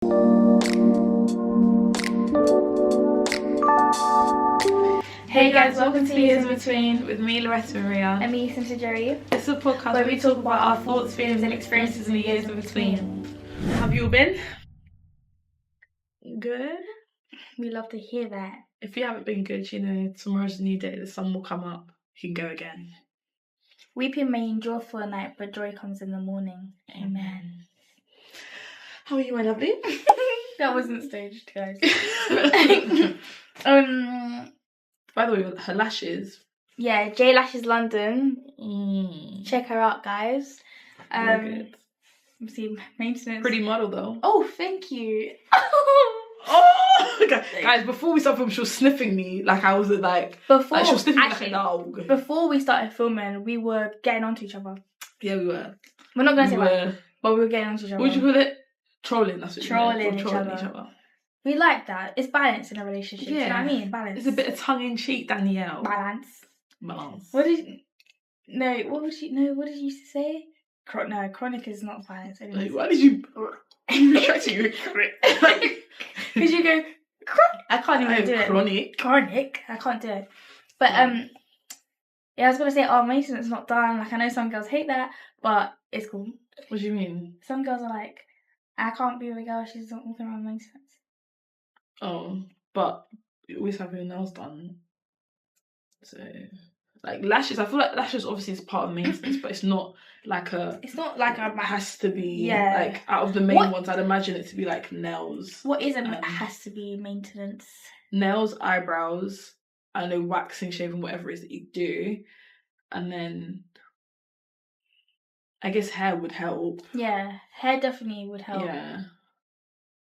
Hey guys, welcome to Years in Between with me, Loretta Maria. And me, Cynthia Jerry. This is a podcast where we talk about our thoughts, feelings and experiences in the years in between. How have you all been? Good? We love to hear that. If you haven't been good, you know, tomorrow's a new day, the sun will come up, you can go again. Weeping may endure for a night, but joy comes in the morning. Amen. How are you, my lovely? That wasn't staged, guys. By the way, her lashes. Yeah, J Lashes London. Check her out, guys. Good. See, maintenance. Pretty model though. Oh, thank you. Oh, okay. Guys, before we started filming, she was sniffing me like I was like she was sniffing me like a dog. Before we started filming, we were getting onto each other. Yeah, we were. We're not gonna say what, but we were getting onto each other. What would you call it? Trolling. That's what trolling each other. We like that. It's balance in a relationship. Yeah. Do you know what I mean? Balance. It's a bit of tongue in cheek, Danielle. Balance. What did you used to say? No, chronic is not balance. Like, why did you try to because you go I can't even do it. Chronic. I can't do it. But yeah, I was gonna say, maintenance not done. Like I know some girls hate that, but it's cool. What do you mean? Some girls are like, I can't be with a girl, she's not walking around maintenance. Oh, but you always have your nails done. So, like lashes, I feel like lashes obviously is part of maintenance, but it's not like a. It's not like a. Has to be. Yeah. Like out of the main ones, I'd imagine it to be like nails. What is has to be maintenance? Nails, eyebrows, I know waxing, shaving, whatever it is that you do, and then. I guess hair would help. Yeah, hair definitely would help. Yeah.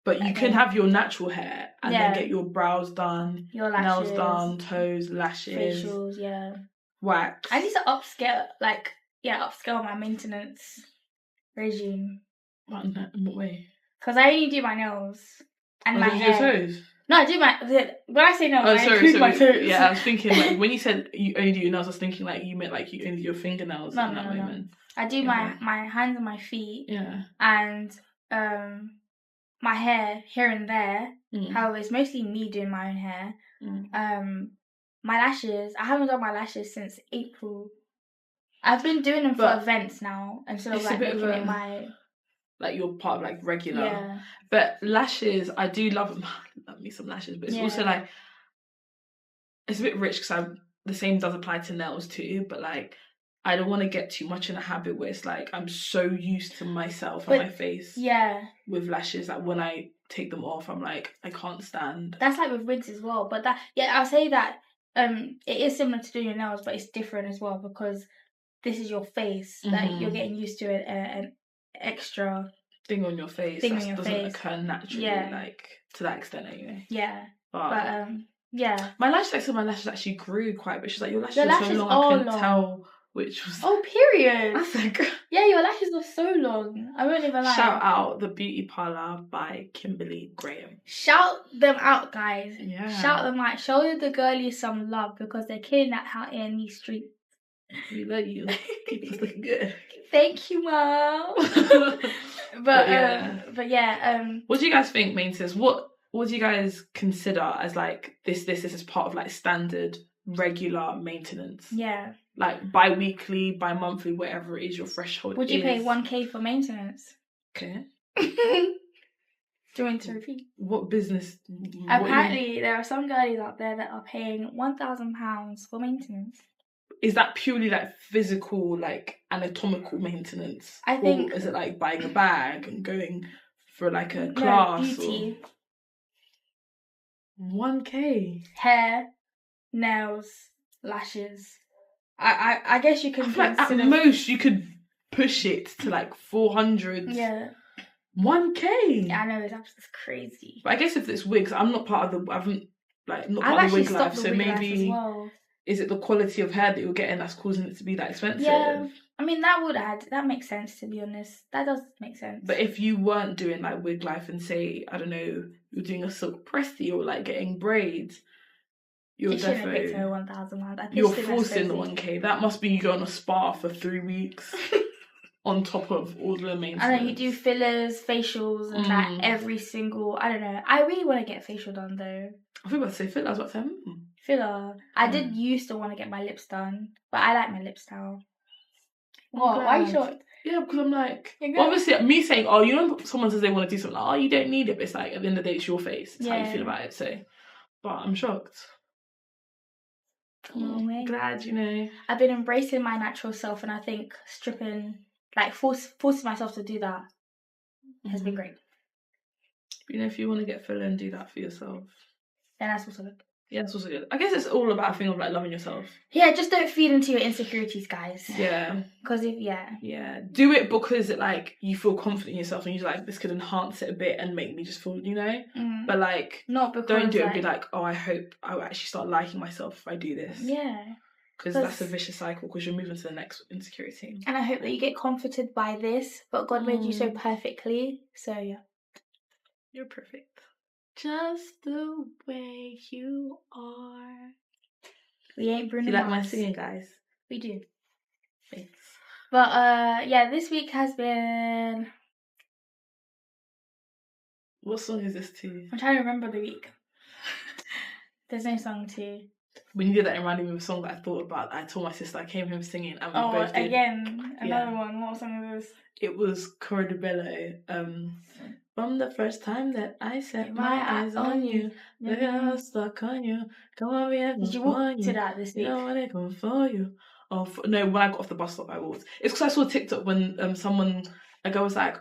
But you can have your natural hair and then get your brows done, your lashes, nails done, toes, lashes, facials, wax. I need to upscale my maintenance regime. In what way? Because I only do my nails and my hair. Your toes? No, I do when I say nails, I include my toes. Yeah, I was thinking like when you said you only do your nails, I was thinking like you meant like you only do your fingernails. No. I do my hands and my feet. Yeah. And my hair here and there. However, it's mostly me doing my own hair. My lashes, I haven't done my lashes since April. I've been doing them for events now, and so like making it my. Like you're part of like regular. Yeah. But lashes, I do love them. I love me some lashes, but it's also like it's a bit rich because the same does apply to nails too. But like I don't want to get too much in a habit where it's like I'm so used to myself and my face. Yeah. With lashes, that when I take them off, I'm like I can't stand. That's like with wigs as well. But I'll say that it is similar to doing your nails, but it's different as well because this is your face. Like you're getting used to an extra thing on your face that doesn't occur naturally, like to that extent anyway. Yeah. But yeah. My lashes actually grew quite a bit. She's like, your lashes are so long, I couldn't tell which was. Oh, period. I think. Yeah, your lashes are so long. I won't even lie. Shout out The Beauty Parlour by Kimberly Graham. Shout them out, guys. Yeah. Shout them out. Show the girlies some love because they're killing that out in these streets. We love you. Keep us looking good. Thank you, Mom. But yeah. What do you guys think, maintenance? What do you guys consider as like this is part of like standard regular maintenance? Yeah. Like bi-weekly, bi-monthly, whatever it is your threshold. Would you pay 1k for maintenance? Okay. Do you want to repeat? What business? Apparently, there are some girlies out there that are paying £1,000 for maintenance. Is that purely like physical, like anatomical maintenance? I think. Or is it like buying a bag and going for like a class? No, beauty. 1k. Hair, nails, lashes. I guess you can consider. At most, you could push it to like 400. Yeah. 1k. Yeah, I know it's crazy. But I guess if it's wigs, I'm not part of the. Not part of the wig life, so maybe. Is it the quality of hair that you're getting that's causing it to be that expensive? Yeah, I mean that would add. That makes sense, to be honest. That does make sense. But if you weren't doing like wig life and say, I don't know, you're doing a silk pressy or like getting braids, you're definitely £1,000. You're forcing the 1k. That must be you go on a spa for 3 weeks. on top of all the maintenance. I know you do fillers, facials, and that every single. I don't know. I really want to get facial done though. I was about to say filler. I was about to say filler. I did used to want to get my lips done, but I like my lips style. What? Why are you shocked? Yeah, because I'm like, obviously, me saying, oh, you know, someone says they want to do something, like, oh, you don't need it, but it's like, at the end of the day, it's your face. It's how you feel about it, so. But I'm shocked. Oh, glad, you know. I've been embracing my natural self, and I think stripping, like, forcing myself to do that has been great. You know, if you want to get filler and do that for yourself. Then that's also good. Yeah, that's also good. I guess it's all about a thing of, like, loving yourself. Yeah, just don't feed into your insecurities, guys. Yeah. Because Yeah. Do it because, like, you feel confident in yourself and you're like, this could enhance it a bit and make me just feel, you know? But, like, not because, don't do it and be like, oh, I hope I'll actually start liking myself if I do this. Yeah. Because that's a vicious cycle because you're moving to the next insecurity. And I hope that you get comforted by this, but God made you so perfectly. So, yeah. You're perfect. Just the way you are. We ain't Bruno Mars. You like my Mars. singing, guys? We do. Thanks. But, yeah, this week has been... What song is this to? I'm trying to remember the week. There's no song to... When you did that, it reminded me of a song that I thought about. I told my sister I came home singing and we both did. Again, another one. What song was this? It was Cora de Bello. From the first time that I set my eyes on you, look at how stuck on you. Come on, we have Did you walk to that this week? You know what I go for you. No, when I got off the bus stop, I walked. It's because I saw TikTok when a girl was like,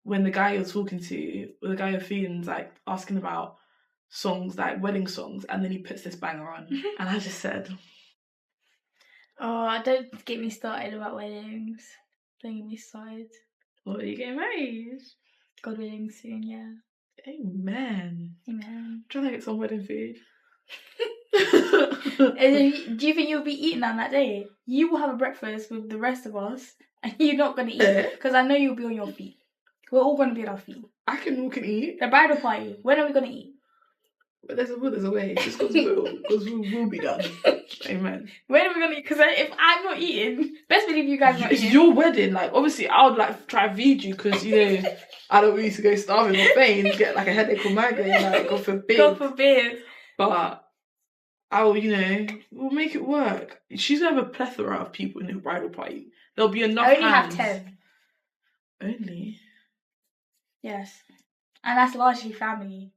when the guy you're talking to, or the guy you're feeling's like asking about songs, like wedding songs, and then he puts this banger on. And I just said, oh, don't get me started about weddings. Don't get me started. What, are you getting married? God willing soon, yeah. Amen. I'm trying to get some wedding food. Do you think you'll be eating on that day? You will have a breakfast with the rest of us, and you're not going to eat. Because I know you'll be on your feet. We're all going to be on our feet. I can walk and eat. The bridal party. When are we going to eat? But there's a will, there's a way. Just because we'll be done. Amen. When are we gonna eat? Because if I'm not eating, best believe you guys are not eating. It's your wedding. Like, obviously, I would like try to feed you because, you know, I don't want you to go starving or faint and get like a headache or migraine. Like, God forbid. God forbid. But I'll, you know, we'll make it work. She's gonna have a plethora of people in her bridal party. There'll be enough. I only have 10. Only. Yes, and that's largely family.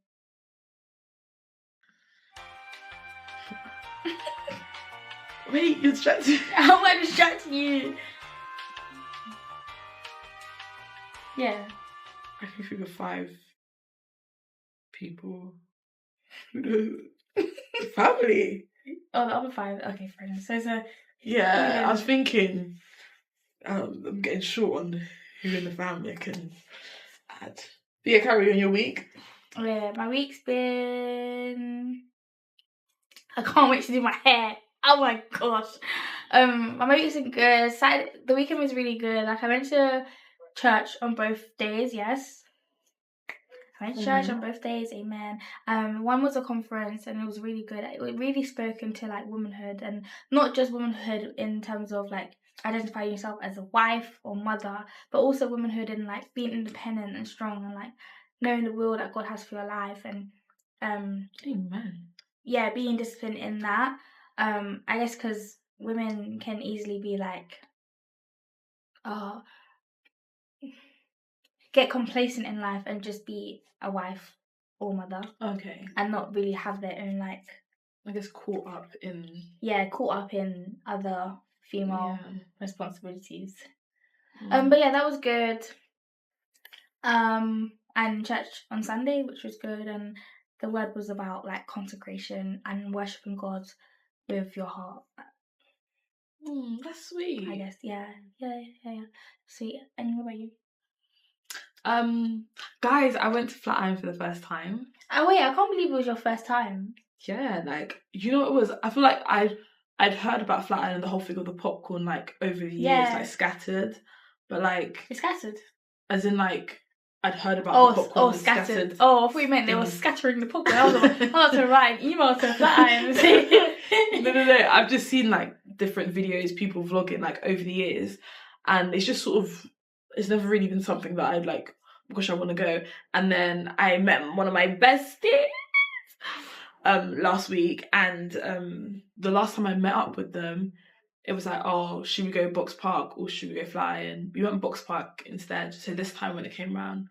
Wait, you're distracted. How am I distracting you? Yeah. I can think of 5 people. Family. Oh, the other 5. Okay, friends. So yeah, I was thinking. I'm getting short on who in the family I can add. But yeah, carry on your week. Yeah, my week's been. I can't wait to do my hair. Oh my gosh. My week's been good. The weekend was really good. Like, I went to church on both days, yes. I went to church on both days, amen. One was a conference and it was really good. It really spoke into like womanhood, and not just womanhood in terms of like identifying yourself as a wife or mother, but also womanhood in like being independent and strong and like knowing the will that God has for your life, and amen. Yeah, being disciplined in that. I guess because women can easily be like, get complacent in life and just be a wife or mother. Okay. And not really have their own, like, I guess caught up in other female responsibilities. But yeah, that was good. And church on Sunday, which was good, and the word was about like consecration and worshiping God with your heart. That's sweet. I guess, yeah. Sweet. And what about you? Guys, I went to Flatiron for the first time. Oh wait, I can't believe it was your first time. Yeah, like, you know what it was? I feel like I'd heard about Flatiron and the whole thing of the popcorn like over the years, like scattered. But like, it's scattered. As in like, I'd heard about the popcorn scattered. Oh, I thought you meant they were scattering the popcorn. I was about to write an email to Flatiron and say No. I've just seen like different videos, people vlogging like over the years. and it's just sort of, it's never really been something that I'd like, gosh, I want to go. And then I met one of my besties last week, and the last time I met up with them, it was like, oh, should we go Box Park or should we go fly? And we went Box Park instead. So this time when it came around,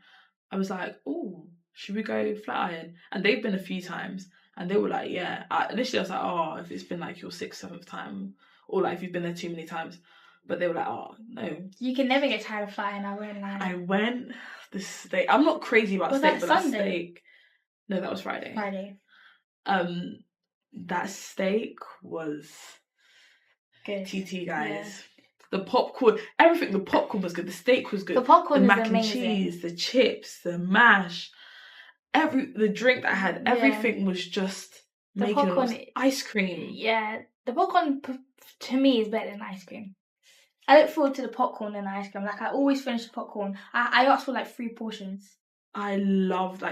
I was like, oh, should we go fly? And they've been a few times, and they were like, yeah. Initially I was like, oh, if it's been like your 6th, 7th time, or like if you've been there too many times. But they were like, oh, no. You can never get tired of flying. I won't lie. I went the steak. I'm not crazy about steak, but Sunday? That steak. No, that was Friday. That steak was good. TT, guys. Yeah. The popcorn, everything. The popcorn was good. The steak was good. The popcorn was amazing. The mac and cheese, the chips, the mash, the drink that I had, everything was just the making popcorn, ice cream. Yeah, the popcorn to me is better than ice cream. I look forward to the popcorn and the ice cream. Like, I always finish the popcorn. I asked for like 3 portions. I loved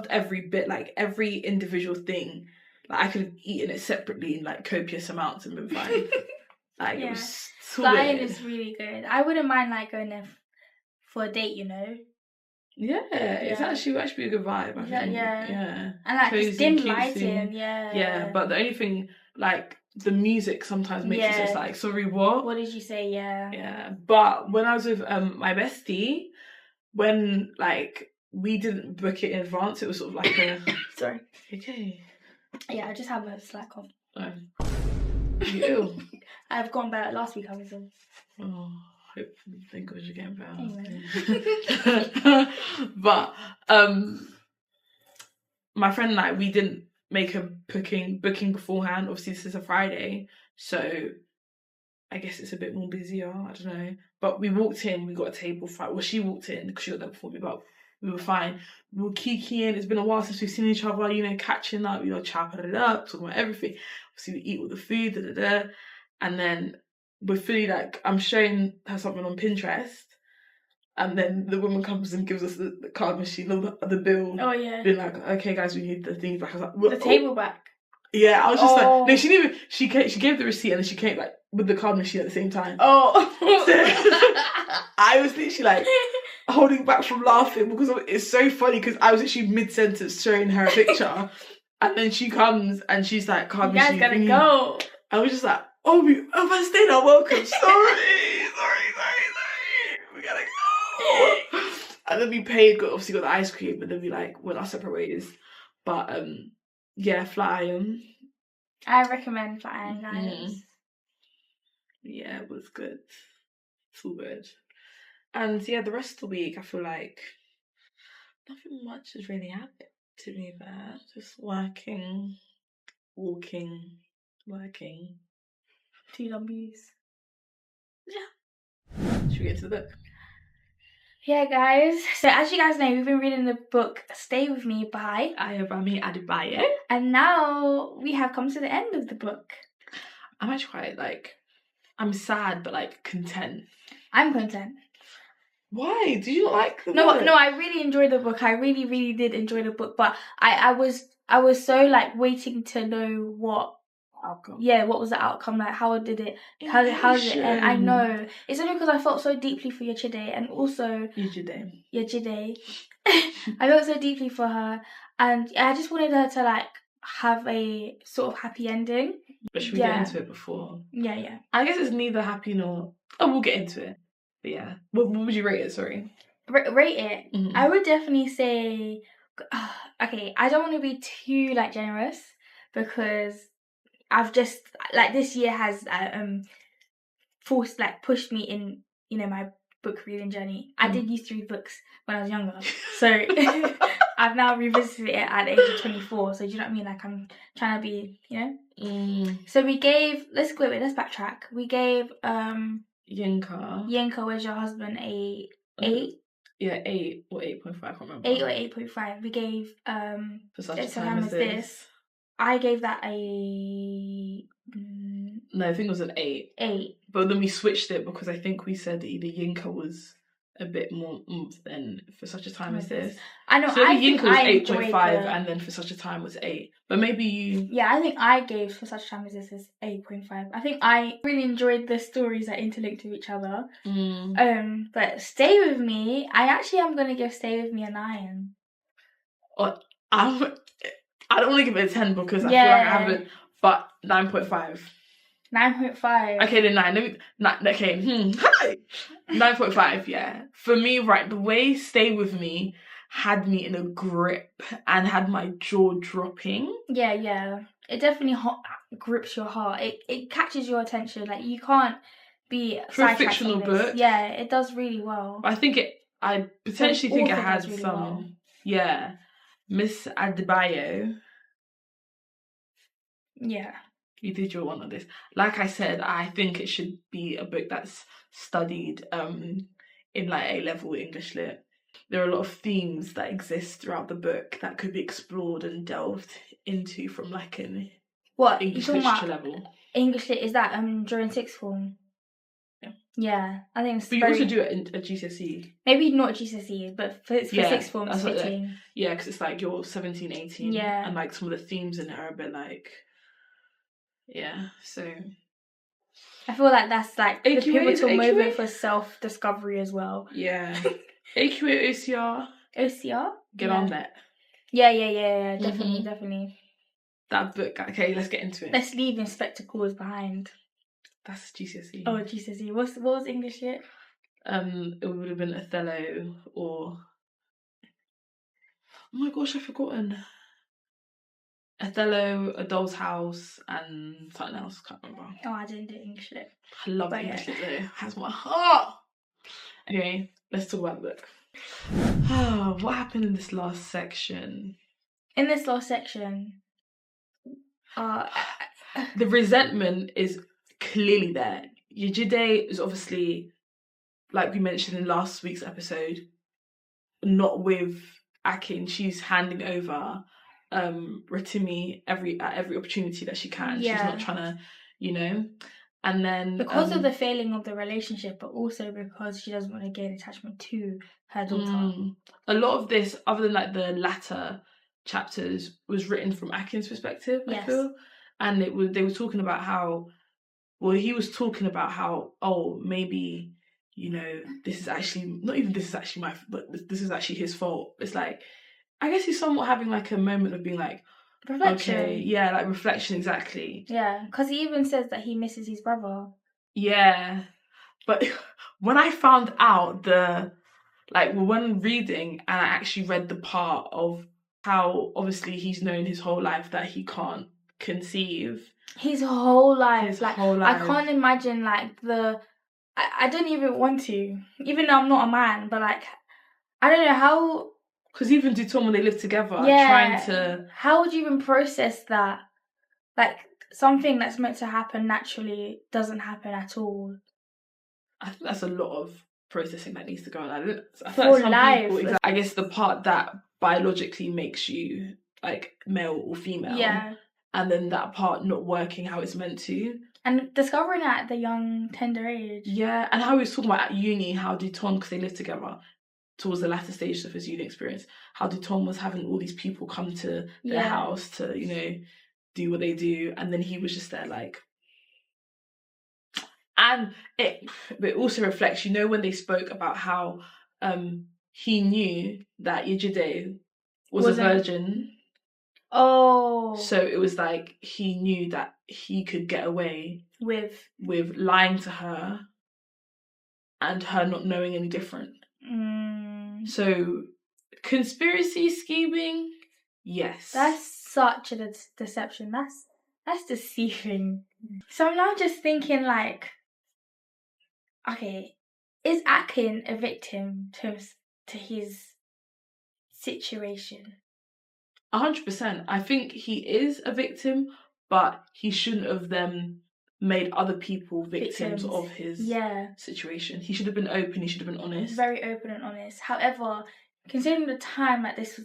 every bit, like every individual thing. Like, I could have eaten it separately in like copious amounts and been fine. Like, it was so flying is really good. I wouldn't mind like going there for a date, you know. Yeah, it's actually a good vibe. I think. Yeah. And like just dim lighting, Yeah, but the only thing, like, the music sometimes makes it just like, sorry, what? What did you say? Yeah. Yeah, but when I was with my bestie, when like we didn't book it in advance, it was sort of like a. Sorry. Okay. Yeah, I just have a slack off. Oh. You ill? I've gone better. Last week I was ill. Oh, thank God you're getting better. Anyway. But my friend and I, we didn't make a booking beforehand. Obviously, this is a Friday, so I guess it's a bit more busier. I don't know. But we walked in, we got a table. Well, she walked in because she got there before me, but we were fine. We were kikiing. It's been a while since we've seen each other, you know, catching up, you know, chopping it up, talking about everything. Obviously, we eat all the food, and then we're fully like, I'm showing her something on Pinterest, and then the woman comes and gives us the card machine, the bill. Oh, yeah. Being like, okay, guys, we need the things back. I was like, the table back. Yeah, I was just like, no, she didn't even, she gave the receipt and then she came like with the card machine at the same time. Oh. So, I was literally like holding back from laughing because it's so funny because I was literally mid-sentence showing her a picture and then she comes and she's like, card machine. You guys gotta go. I was just like, oh, I stayed out, welcome. Sorry. We gotta go. And then we paid, obviously got the ice cream, but then we like went our separate ways. But yeah, flying. I recommend flying, guys. Yeah, it was good. It's all good. And yeah, the rest of the week, I feel like nothing much has really happened to me there. Just working, walking, working. 2 W's. Yeah. Should we get to the book? Yeah, guys. So as you guys know, we've been reading the book Stay With Me by Ayobami Adebayo. And now we have come to the end of the book. I'm actually quite like, I'm sad but like content. I'm content. Why? Did you like the book? No, I really enjoyed the book. I really, really did enjoy the book. But I was so like waiting to know what outcome. Yeah, what was the outcome? Like, how did it end? I know. It's only because I felt so deeply for Yechide and also Yechide. I felt so deeply for her, and I just wanted her to like have a sort of happy ending. But should we get into it before? Yeah. I guess it's neither happy nor. Oh, we'll get into it. But yeah, what would you rate it? Sorry. Rate it. Mm-hmm. I would definitely say. Okay, I don't want to be too like generous because I've just like this year has pushed me in, you know, my book reading journey. I did used to read books when I was younger, so I've now revisited it at the age of 24. So do you know what I mean? Like, I'm trying to be, you know. So we gave. Let's backtrack. We gave Yinka, where's your husband, a 8. Yeah, 8 or 8.5. I can't remember. 8 or 8.5. We gave For Such a Time as This. I gave that a... No, I think it was an 8. 8. But then we switched it because I think we said either Yinka was a bit more oomph than For Such a Time as This. I know. So I maybe think Yinka was I 8.5 and then For Such a Time was 8. But maybe you... Yeah, I think I gave For Such a Time as This as 8.5. I think I really enjoyed the stories that interlinked with each other. But Stay With Me, I actually am going to give Stay With Me a 9. I don't want to give it a 10 because I feel like I haven't... But 9.5. 9.5. Okay, then 9. 9.5, yeah. For me, right, the way Stay With Me had me in a grip and had my jaw dropping. Yeah. It definitely grips your heart. It catches your attention. Like, you can't be for a fictional book. Yeah, it does really well. I potentially think it had really some well. Yeah. Miss Adebayo. Yeah. You did your one on this. Like I said, I think it should be a book that's studied in like A-level English lit. There are a lot of themes that exist throughout the book that could be explored and delved into from like an English literature level. English lit, is that during sixth form? Yeah, I think it's But you also do it at GCSE. Maybe not GCSE, but for sixth form it's fitting. Yeah, because it's like you're 17, 18. Yeah. And like some of the themes in it are a bit like... Yeah, so... I feel like that's like the pivotal moment for self-discovery as well. Yeah. AQA, OCR. OCR? Get on that. Yeah. Definitely. That book. Okay, let's get into it. Let's leave Inspector Calls behind. That's GCSE. Oh, GCSE. What was English yet? It would have been Othello or... Oh my gosh, I've forgotten. Othello, A Doll's House, and something else. Can't remember. Oh, I didn't do English lit. I love English lit though. It has my heart. Anyway, let's talk about the book. What happened in this last section? In this last section, the resentment is clearly there. Yejide is obviously, like we mentioned in last week's episode, not with Akin. She's handing over Rotimi every opportunity that she can. Yeah. She's not trying to, and then because of the failing of the relationship, but also because she doesn't want to gain attachment to her daughter. A lot of this, other than like the latter chapters, was written from Akin's perspective. Yes. I feel, and they were talking about how, well, he was talking about how, maybe, this is actually this is actually his fault. It's like, I guess he's somewhat having like a moment of being like, reflection. Okay, yeah, like reflection, exactly. Yeah, because he even says that he misses his brother. Yeah, but when I found out when reading, and I actually read the part of how obviously he's known his whole life that he can't conceive. His whole life. I can't imagine I don't even want to, even though I'm not a man, but like, I don't know how. Because even Dutom, when they live together, trying to... How would you even process that? Like, something that's meant to happen naturally doesn't happen at all. I think that's a lot of processing that needs to go on. I feel like some people... I guess the part that biologically makes you, like, male or female. Yeah. And then that part not working how it's meant to. And discovering that at the young, tender age. Yeah, and how he was talking about at uni, how Dutom, because they live together... towards the latter stages of his uni experience, how Dutom was having all these people come to their house to, do what they do, and then he was just there like... And it also reflects, when they spoke about how he knew that Yejide was a virgin. Oh. So it was like he knew that he could get away with lying to her and her not knowing any different. So, conspiracy scheming, yes. That's such a deception. That's deceiving. So I'm now just thinking like, okay, is Akin a victim to his situation? 100%. I think he is a victim, but he shouldn't have then made other people victims of his situation. He should have been open. He should have been honest. Very open and honest. However, considering the time that this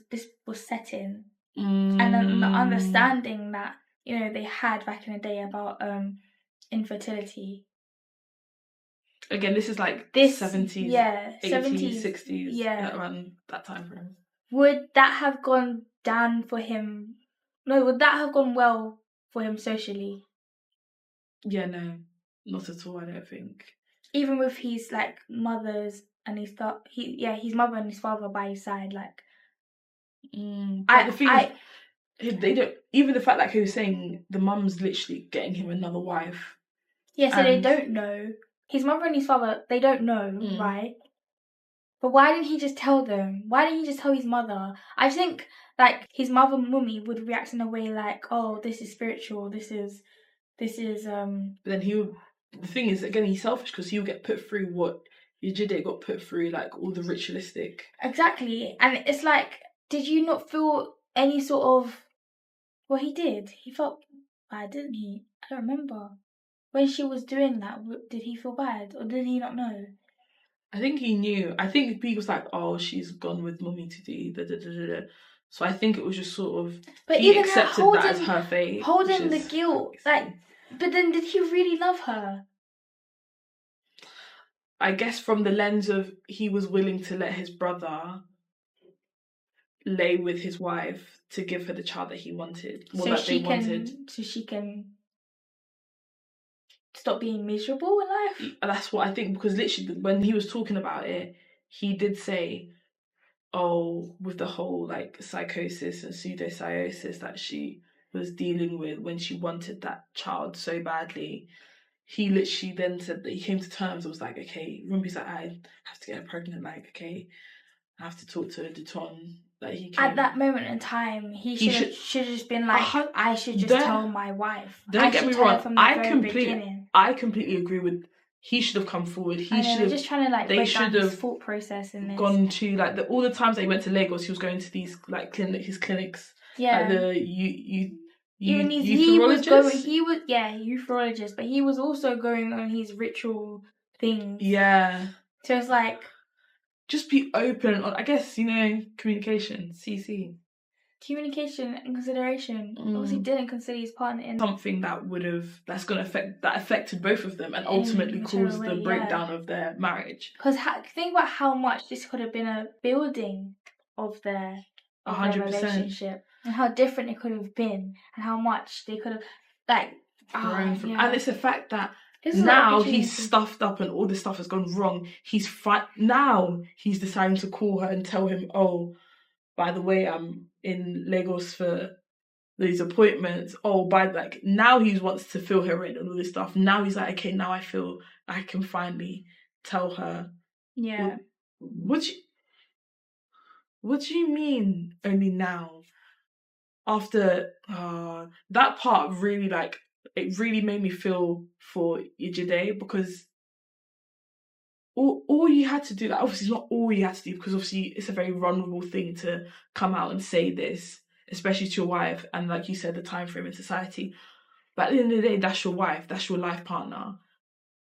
was set in, and then the understanding that they had back in the day about infertility, Again, this is like 70s, 80s, 60s, yeah, around that time frame. Would that have gone down for him? No, would that have gone well for him socially? Yeah, no, not at all. I don't think. Even with his like mothers and his mother and his father by his side, like. But the thing is, they don't. Even the fact that he was saying the mum's literally getting him another wife. Yeah, so they don't know. His mother and his father, they don't know, right? But why didn't he just tell them? Why didn't he just tell his mother? I think like his mother, Mummy, would react in a way like, "Oh, this is spiritual. This is." But then the thing is, again, he's selfish because he'll get put through what Yejide got put through, like all the ritualistic. Exactly, and it's like, did you not feel any sort of? Well, he did. He felt bad, didn't he? I don't remember. When she was doing that, did he feel bad or did he not know? I think he knew. I think he was like, "Oh, she's gone with Mummy to do da." So I think it was just sort of. But he accepted that as her fate, holding the guilt, like. But then, did he really love her? I guess from the lens of he was willing to let his brother lay with his wife to give her the child that he wanted, so she can stop being miserable in life. That's what I think, because literally when he was talking about it, he did say, "Oh, with the whole like psychosis and pseudocyosis that she was dealing with when she wanted that child so badly." He literally then said that he came to terms. It was like, okay, Rumbi's like, I have to get her pregnant. Like, okay, I have to talk to Duton. Like, he came. At that moment in time, he should have just been like, I should just tell my wife. Don't get me wrong. I completely agree with. He should have come forward. He should have. Just trying to like. They should have thought process in this. Gone to like all the times that he went to Lagos. He was going to these like his clinics. Yeah. Like the euphorologist, but he was also going on his ritual things. Yeah. So it's like, just be open. I guess communication. Communication and consideration. Obviously, didn't consider his partner in something that affected both of them and ultimately caused the breakdown of their marriage. Because think about how much this could have been a building of their 100% relationship. And how different it could have been, and how much they could have, like, grown from. And it's the fact that now he's stuffed up and all this stuff has gone wrong. Now he's deciding to call her and tell him, "Oh, by the way, I'm in Lagos for these appointments." Oh, now he wants to fill her in and all this stuff. Now he's like, okay, now I feel I can finally tell her. Yeah. What do you mean only now? After that part really it really made me feel for Yejide, because all you had to do, like, obviously it's not all you had to do, because obviously it's a very vulnerable thing to come out and say this, especially to your wife, and like you said, the time frame in society. But at the end of the day, that's your wife, that's your life partner.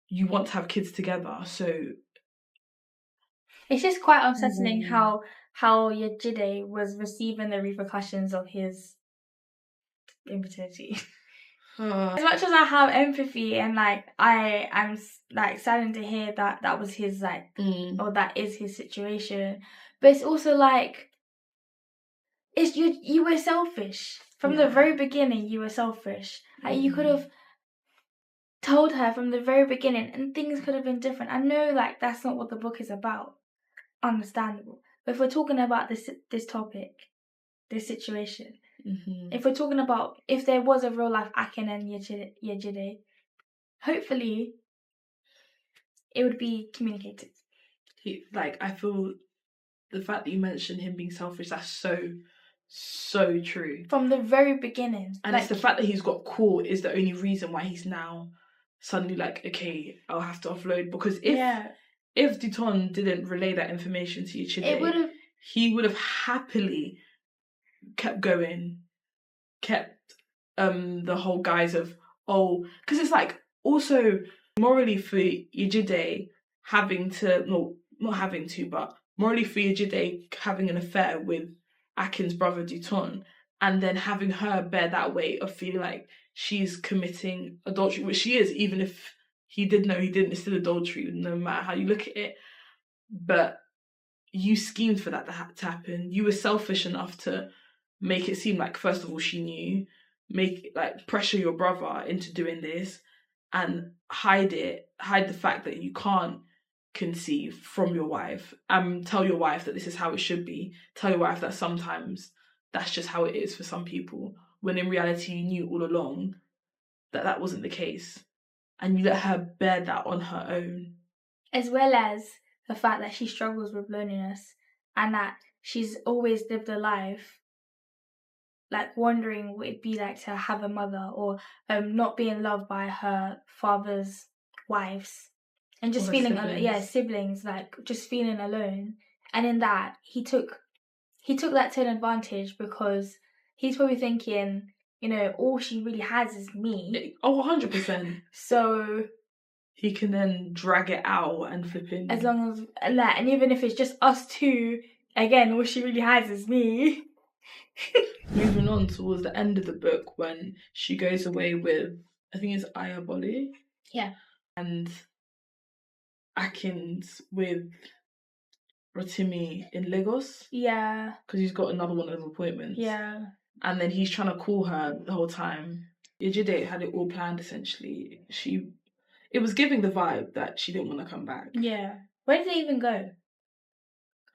You want to have kids together, so it's just quite unsettling how Yejide was receiving the repercussions of his infertility. As much as I have empathy and I'm saddened to hear that was his or that is his situation, but it's also like it's you were selfish from the very beginning. You were selfish. Like, you could have told her from the very beginning, and things could have been different. I know that's not what the book is about. Understandable, but if we're talking about this topic, this situation. If we're talking about if there was a real life Akin and Yejide, hopefully it would be communicated. I feel the fact that you mentioned him being selfish, that's so true. From the very beginning. And it's the fact that he's got caught is the only reason why he's now suddenly like, okay, I'll have to offload. Because if Duton didn't relay that information to Yejide, he would have happily kept going, kept the whole guise of, because it's like, also morally for Yejide morally for Yejide having an affair with Akin's brother Duton, and then having her bear that weight of feeling like she's committing adultery, which she is, even if he did know he didn't. It's still adultery, no matter how you look at it. But you schemed for that to happen. You were selfish enough to make it seem like, first of all, she knew, pressure your brother into doing this, and hide the fact that you can't conceive from your wife. Tell your wife that this is how it should be. Tell your wife that sometimes that's just how it is for some people, when in reality you knew all along that wasn't the case, and you let her bear that on her own. As well as the fact that she struggles with loneliness, and that she's always lived a life like wondering what it'd be like to have a mother, or not being loved by her father's wives, and just feeling siblings, like just feeling alone. And in that, he took that to an advantage, because he's probably thinking, you know, all she really has is me. 100%. So he can then drag it out and flip in. As long as that, and even if it's just us two, again, all she really has is me. Moving on towards the end of the book, when she goes away with, I think it's Ayabole. Yeah. And Akin's with Rotimi in Lagos. Yeah. Because he's got another one of those appointments. Yeah. And then he's trying to call her the whole time. Ejide had it all planned, essentially. It was giving the vibe that she didn't want to come back. Yeah. Where did they even go?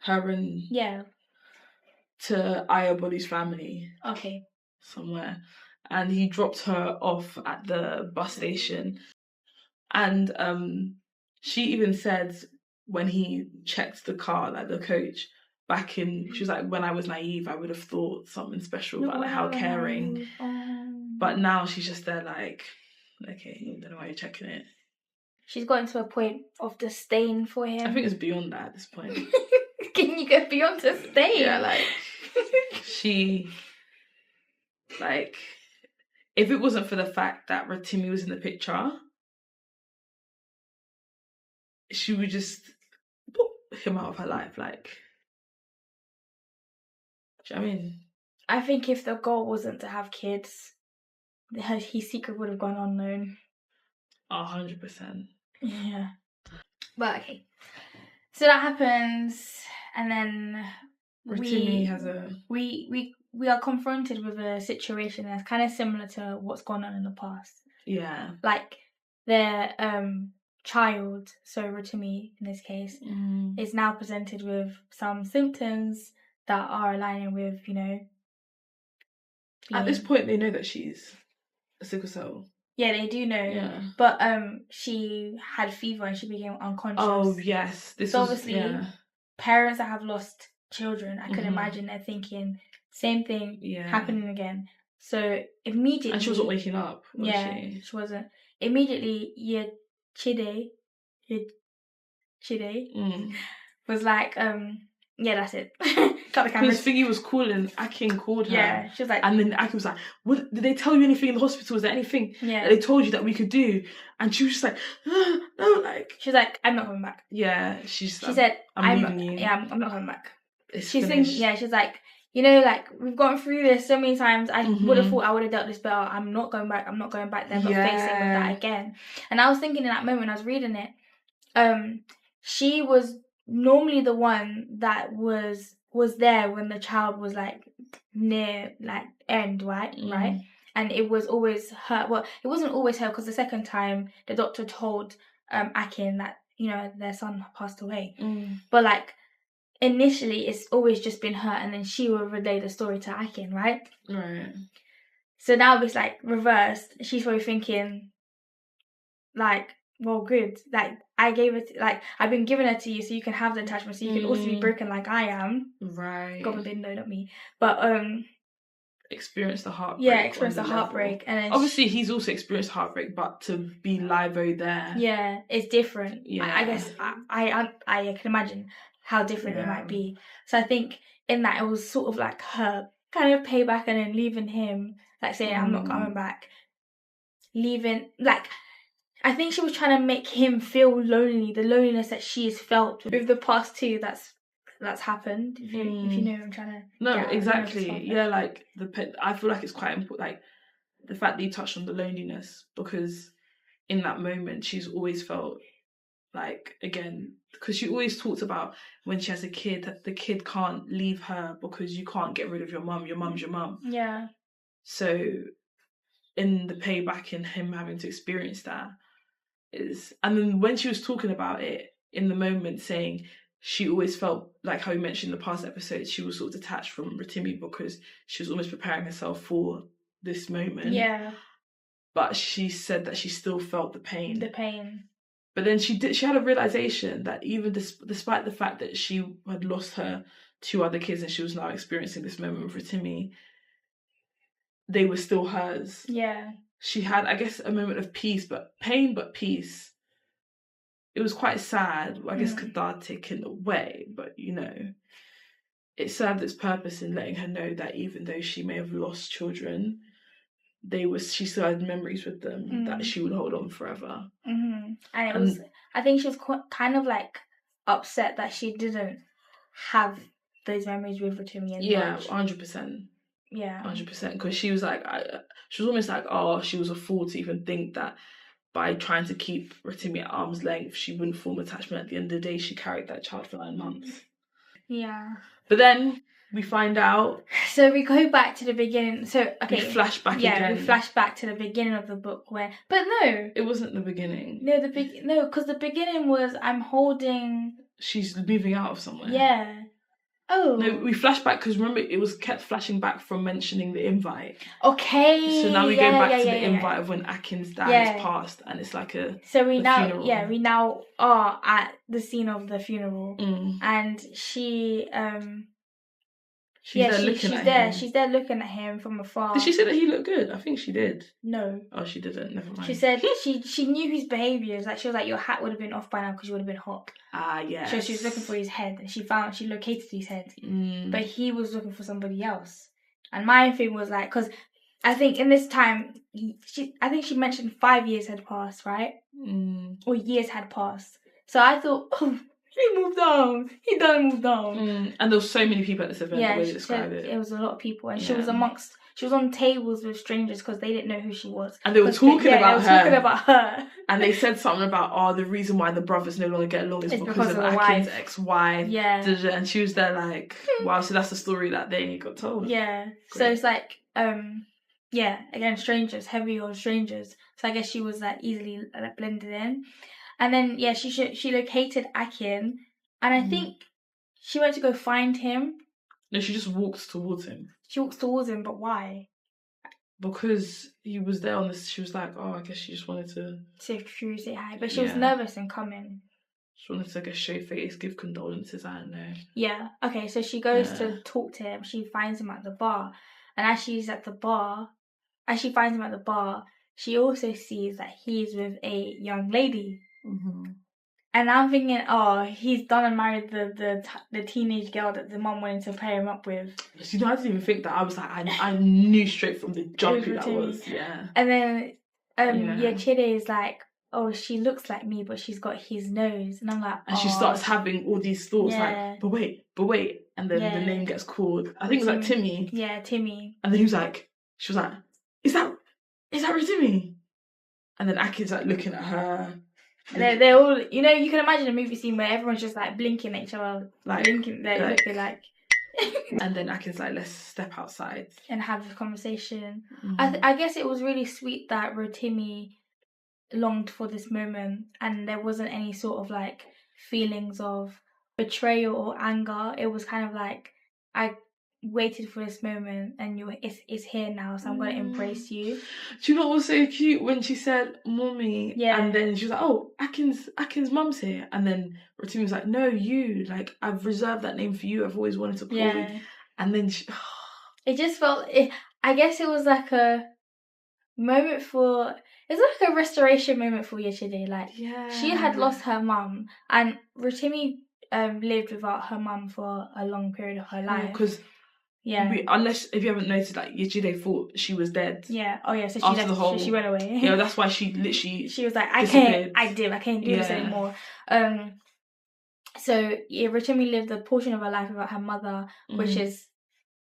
Her and... Yeah. To Ayabole's family. Okay. Somewhere. And he dropped her off at the bus station. And she even said, when he checked the car, like the coach, back in... She was like, when I was naive, I would have thought something special about like, how caring. But now she's just there like, okay, I don't know why you're checking it. She's gotten to a point of disdain for him. I think it's beyond that at this point. Can you get beyond disdain? Yeah, like, she, like, if it wasn't for the fact that Rotimi was in the picture, she would just put him out of her life, like, do you know what I mean? I think if the goal wasn't to have kids, his secret would have gone unknown. 100%. Yeah. But okay. So that happens, and then Rotimi has a... We are confronted with a situation that's kind of similar to what's gone on in the past. Yeah. Like, their child, so Rotimi in this case, is now presented with some symptoms that are aligning with, you know... At this point, they know that she's a sickle cell. Yeah, they do know. Yeah. But she had fever and she became unconscious. Oh, yes. Obviously, parents that have lost children, I can imagine they're thinking, same thing happening again. So immediately... And she wasn't waking up, was she? She wasn't. Immediately, Chide was like, yeah, that's it. Cut the camera. Because Figgy was calling, Akin called her. Yeah, she was like... And then Akin was like, "What? Did they tell you anything in the hospital? Was there anything that they told you that we could do?" And she was just like, no, like... She was like, I'm not coming back. Yeah, she said, I'm leaving you. Yeah, I'm not coming back. She's thinking, she's like, you know, like, we've gone through this so many times. I would have thought I would have dealt this better. I'm not going back. I'm not going back there, but facing with that again. And I was thinking in that moment, I was reading it, she was normally the one that was there when the child was, like, near, like, end, right? Right? And it was always her. Well, it wasn't always her, because the second time the doctor told Akin that, you know, their son passed away. But, like, initially it's always just been her, and then she will relay the story to Akin, right? Right. So now it's, like, reversed. She's probably thinking, like, well, good. Like, I gave it, like, I've been giving it to you so you can have the attachment, so you can also be broken like I am. Right. God forbid, no, not me. But, experience the heartbreak. Yeah, experience the heartbreak. And then obviously he's also experienced heartbreak, but to be live-o there. Yeah, it's different. Yeah. I guess I can imagine how different it might be. So I think in that it was sort of like her kind of payback, and then leaving him, like, saying, I'm not coming back. Leaving, like, I think she was trying to make him feel lonely, the loneliness that she has felt with the past two that's happened. If you know what I'm trying to... No, exactly. Yeah, like, I feel like it's quite important, like, the fact that you touched on the loneliness, because in that moment, she's always felt like, again, because she always talks about when she has a kid, that the kid can't leave her because you can't get rid of your mum. Your mum's your mum. Yeah. So in the payback in him having to experience that is, and then when she was talking about it in the moment, saying she always felt like how we mentioned in the past episode, she was sort of detached from Rotimi because she was almost preparing herself for this moment. Yeah. But she said that she still felt the pain. The pain. But then she had a realization that even despite the fact that she had lost her 2 other kids and she was now experiencing this moment with Rotimi, they were still hers. Yeah. She had, I guess, a moment of peace, but pain, but peace. It was quite sad, I guess cathartic in a way, but it served its purpose in letting her know that even though she may have lost children, she still had memories with them that she would hold on forever. Mm-hmm. And I think she was kind of like upset that she didn't have those memories with Rotimi as much. 100%. Yeah, 100%. Because she was like, she was almost like, she was a fool to even think that by trying to keep Rotimi at arm's length, she wouldn't form attachment. At the end of the day, she carried that child for 9 months. Yeah. But then we find out. So we go back to the beginning. So, okay. We flash back again. Yeah, we flash back to the beginning of the book where. But no. It wasn't the beginning. No, because the beginning was I'm holding. She's moving out of somewhere. Yeah. Oh. No, we flash back because remember it was kept flashing back from mentioning the invite. Okay. So now we go back to the invite of when Akin's dad has passed, and it's like a. So we now are at the scene of the funeral, and she She's there looking at him from afar. Did she say that he looked good? I think she did. No. Oh, she didn't. Never mind. She said she knew his behaviours. Like she was like, your hat would have been off by now because you would have been hot. Ah, yeah. So she was looking for his head, and she located his head, but he was looking for somebody else. And my thing was like, because I think in this time, I think she mentioned 5 years had passed, right? Or years had passed. So I thought, oh. He moved on. He done moved on. And there was so many people at this event. Yeah, the way they described it. It was a lot of people, and she was on tables with strangers because they didn't know who she was. And they were talking about her. And they said something about, the reason why the brothers no longer get along is because of Akin's ex-wife. Yeah. And she was there like, wow, so that's the story that they got told. Yeah. Great. So it's like, again, strangers, heavy on strangers. So I guess she was like easily blended in. And then, she located Akin, and I think she went to go find him. No, she just walked towards him. She walks towards him, but why? Because he was there on this. She was like, I guess she just wanted to say hi, but she was nervous in coming. She wanted to, I guess, show face, give condolences. I don't know. Yeah. Okay. So she goes to talk to him. She finds him at the bar, and as she finds him at the bar, she also sees that he's with a young lady. And I'm thinking, he's done and married the teenage girl that the mum wanted to pair him up with. I didn't even think that. I was like, I knew straight from the jump who that was. Yeah. And then, Chide is like, she looks like me, but she's got his nose, and I'm like, and she starts having all these thoughts, like, but wait, and then the name gets called. I think it was like Timmy. Yeah, Timmy. And then she was like, is that Timmy? And then Akin's like looking at her. And they're all, you can imagine a movie scene where everyone's just like blinking at each other, looking like. And then Akin's like, let's step outside and have a conversation. I guess it was really sweet that Rotimi longed for this moment, and there wasn't any sort of like feelings of betrayal or anger. It was kind of like, I waited for this moment, and it's here now, so I'm going to embrace you. Do you know what was so cute when she said "mommy"? Yeah. And then she was like, Akin's mum's here, and then Rotimi was like, no, you, like, I've reserved that name for you, I've always wanted to call you. And then it just felt, I guess it was like a moment for, it's like a restoration moment for Yechide. Like, she had lost her mum, and Rotimi lived without her mum for a long period of her life. Because unless, if you haven't noticed, like, Yechide thought she was dead. Yeah. Oh yeah. So she went away. Yeah, that's why she literally. She was like, I can't do this anymore. So Rotimi lived a portion of her life without her mother, which is,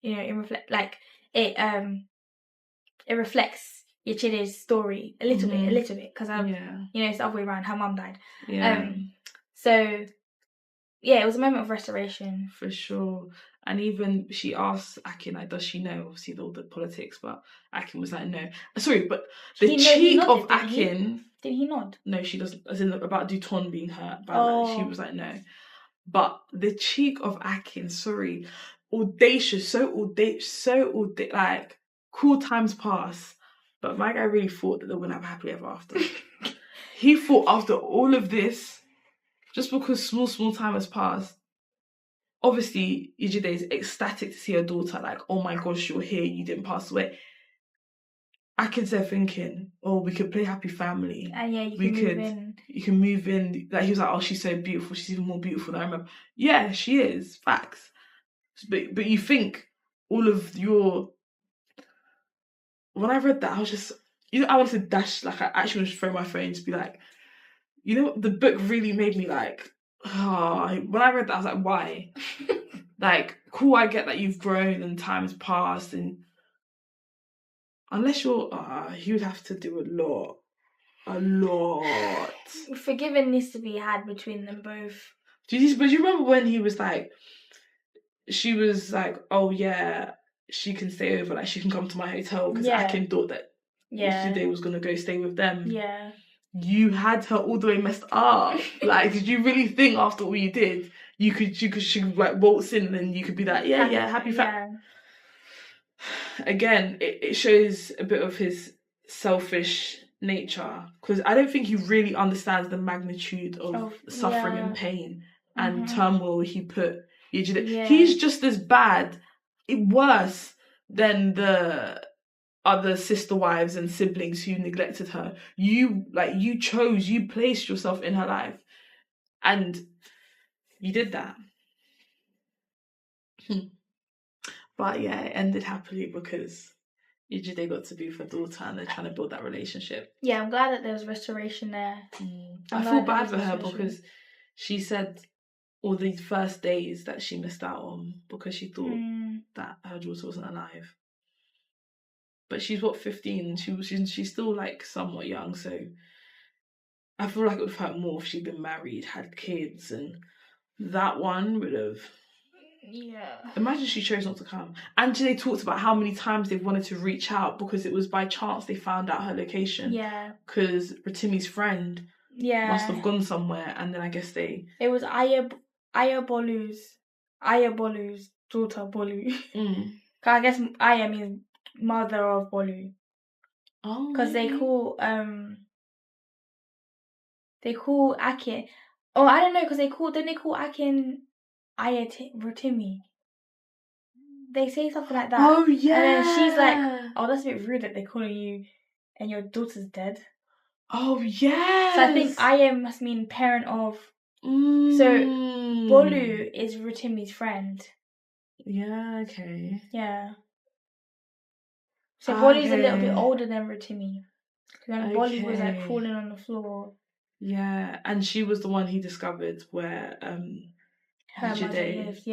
it reflects Yechide's story a little bit, because it's the other way around. Her mum died. So yeah, it was a moment of restoration for sure. And even she asked Akin, like, does she know? Obviously, all the politics, but Akin was like, no. Sorry, but the cheek of Akin. Did he nod? No, she doesn't. As in about Duton being hurt, but she was like, no. But the cheek of Akin, sorry, audacious, so like, cool times pass. But my guy really thought that they were gonna have a happily ever after. He thought after all of this, just because small time has passed. Obviously, Yejide is ecstatic to see her daughter, like, oh my gosh, you're here, you didn't pass away. Akin's there thinking, oh, we could play happy family. You can move in. Like, he was like, oh, she's so beautiful, she's even more beautiful than I remember. Yeah, she is, facts. But you think all of your... When I read that, I was just... I wanted to dash, like, I actually wanted to throw my phone to be like, the book really made me like... when I read that, I was like, why? Like, cool, I get that you've grown and time's passed, and unless you're you would have to do a lot. Forgiving needs to be had between them both. But do you remember when he was like, she was like, oh yeah, she can stay over, like she can come to my hotel, because Akin thought that Yesterday was gonna go stay with them. Yeah. You had her all the way messed up. Like, did you really think after all you did, she could like waltz in and you could be like, happy family? Again, it shows a bit of his selfish nature, because I don't think he really understands the magnitude of suffering and pain and turmoil he put. He's just as bad, worse than the other sister wives and siblings who neglected her. You placed yourself in her life, and you did that. But yeah, it ended happily because Yejide got to be with her daughter, and they're trying to build that relationship. Yeah, I'm glad that there was restoration there. I feel bad for her because she said all these first days that she missed out on because she thought that her daughter wasn't alive. But she's 15? She's still like somewhat young, so I feel like it would have hurt more if she'd been married, had kids, and that one would have. Yeah. Imagine she chose not to come. And they talked about how many times they've wanted to reach out because it was by chance they found out her location. Yeah. Because Rotimi's friend must have gone somewhere, and then I guess they. It was Aya Bolu's daughter, Bolu. I guess Aya means mother of Bolu. Oh. Because they call Akin. Oh, I don't know, because they call Akin Aya Rotimi. They say something like that. Oh yeah. And then she's like, oh, that's a bit rude that they're calling you and your daughter's dead. Oh yeah. So I think Aya must mean parent of. So Bolu is Rotimi's friend. Yeah, okay. Yeah. So Bolu's a little bit older than Rotimi. When Bolu was like crawling on the floor. Yeah, and she was the one he discovered where her mother lived,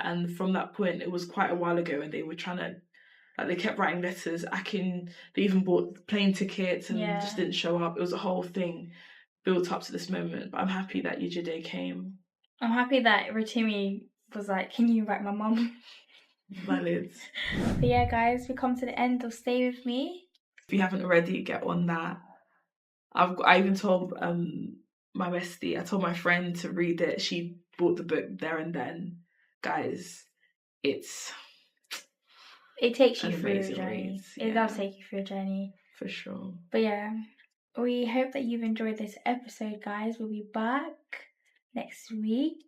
and from that point, it was quite a while ago, and they were trying to, like, they kept writing letters. They even bought plane tickets and just didn't show up. It was a whole thing built up to this moment. But I'm happy that Yejide came. I'm happy that Rotimi was like, can you invite my mum? Valid. But yeah, guys, we come to the end of Stay With Me. If you haven't already, get on that. I even told my bestie, I told my friend to read it. She bought the book there and then. Guys, it takes you through a journey. It does take you through a journey. For sure. But yeah, we hope that you've enjoyed this episode, guys. We'll be back next week.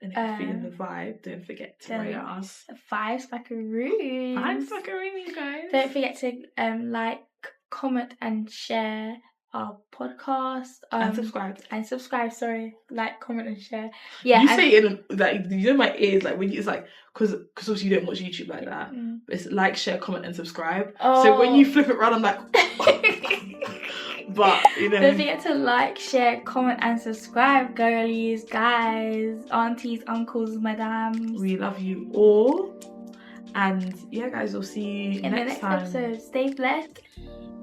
And if you're feeling the vibe, don't forget to rate us 5 smackaroos. 5 smackaroos, guys. Don't forget to like, comment, and share our podcast. And subscribe. Sorry, like, comment, and share. Yeah. You say it in like, my ears, like when it's like, because obviously you don't watch YouTube like that. It's like, share, comment, and subscribe. So when you flip it around, I'm like. But don't forget to like, share, comment, and subscribe, girlies, guys, aunties, uncles, madams. We love you all, And yeah, guys, we'll see you in the next episode. Stay blessed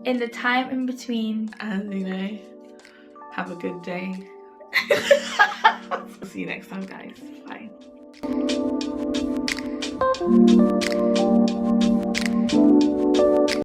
in the time in between. And, you know, have a good day. We'll see you next time, guys. Bye.